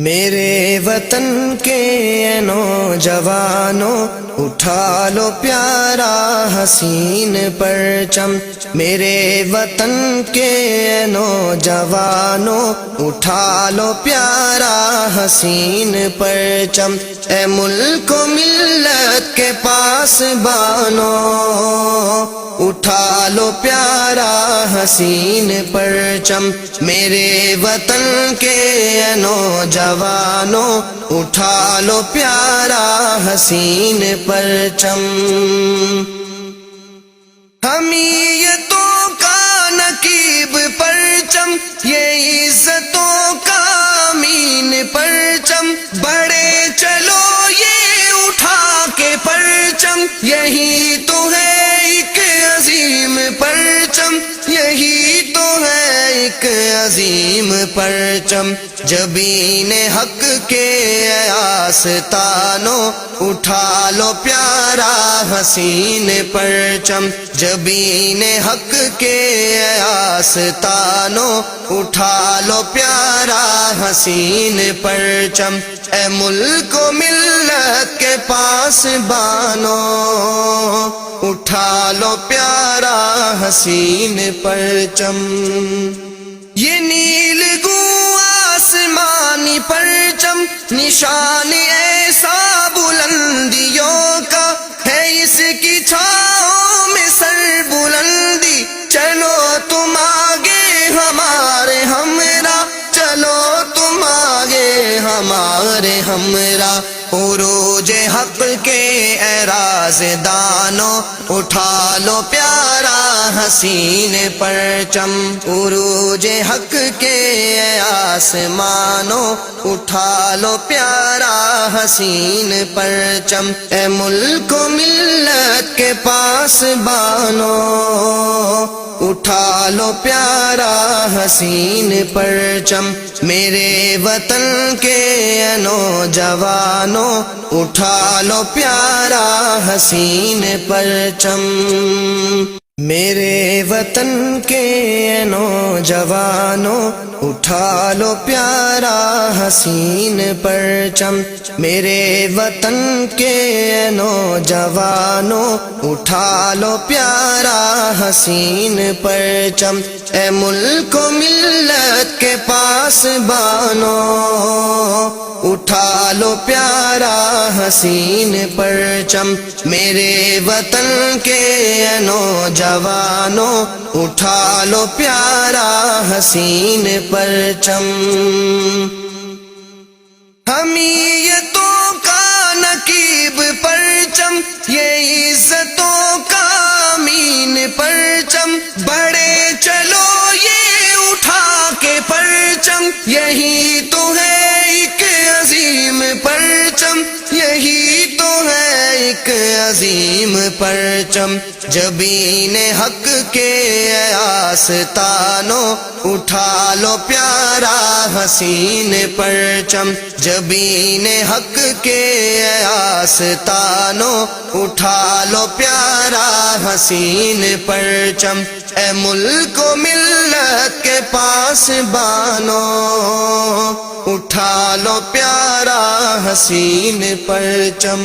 میرے وطن کے نوجوانوں اٹھا لو پیارا حسین پرچم، میرے وطن کے نوجوانوں اٹھا لو پیارا حسین پرچم، اے ملک و ملت کے پاس بانو اٹھا لو پیارا حسین پرچم، میرے وطن کے نوجوانوں اٹھا لو پیارا حسین پرچم۔ حمیتوں کا نقیب پرچم، یہ عزتوں کا امین پرچم، بڑے چلو یہ اٹھا کے پرچم، یہی تو ہے ایک عظیم پرچم، یہی تو ہے ایک عظیم پرچم، جبین حق کے آستانوں اٹھا لو پیارا حسین پرچم، جبین حق کے آستانوں اٹھا لو پیارا حسین پرچم، اے ملک و ملت کے پاس بانو اٹھا لو پیارا حسین پرچم۔ یہ نیل گوں آسمانی پرچم نشان ایسا بلندیوں کا ہے، اس کی چھاؤں میں سر بلندی، چلو تم آگے ہمارے ہمراہ، چلو تم آگے ہمارے ہمراہ، عروج حق کے اعراض دانوں اٹھا لو پیارا حسین پرچم، عروج حق کے آسمانوں اٹھا لو پیارا حسین پرچم، اے ملک و ملت کے پاس بانو اٹھا لو پیارا حسین پرچم، میرے وطن کے نوجوانوں اٹھا لو پیارا حسین پرچم، میرے وطن کے نوجوانوں اٹھا لو پیارا حسین پرچم، میرے وطن کے نوجوانوں اٹھا لو پیارا حسین پرچم، اے ملک و ملت کے پاس بانو اٹھا لو پیارا حسین پرچم، میرے وطن کے نوجوانوں اٹھا لو پیارا حسین پرچم۔ حمیتوں کا نقیب پرچم، یہ عزتوں کا امین پرچم، بڑے چلو یہ اٹھا کے پرچم، یہی تو ہے ایک عظیم پرچم، یہی تو ہے ایک عظیم پرچم، جبین حق کے آستانوں اٹھا لو پیارا حسین پرچم، جبین حق کے آستانوں اٹھا لو پیارا حسین پرچم، اے ملک و ملت کے پاس بانو اٹھا لو پیارا حسین پرچم۔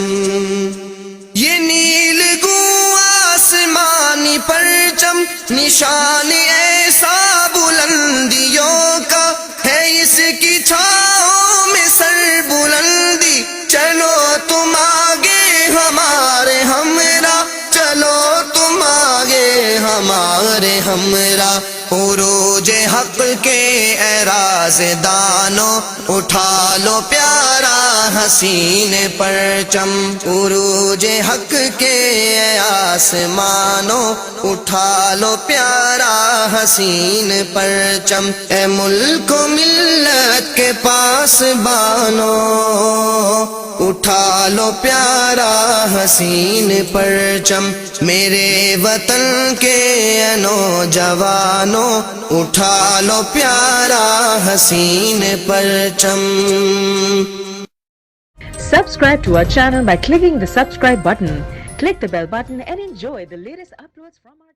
یہ نیل گوں آسمانی پرچم نشان ایسا بلندیوں کا ہے، اس کی چھاؤں میں سر بلندی، چلو تم آگے ہمارے ہمراہ، چلو تم آگے ہمارے ہمراہ، عروج حق کے اعراض دانوں اٹھا لو پیارا حسین پرچم، عروج حق کے آسمانوں اٹھا لو پیارا حسین پرچم، اے ملک و ملت کے پاس بانو اٹھا لو پیارا حسین پرچم، میرے وطن کے نوجوانوں اٹھا لو پیارا حسین پرچم۔ Subscribe to our channel by clicking the subscribe button. Click the bell button and enjoy the latest uploads from our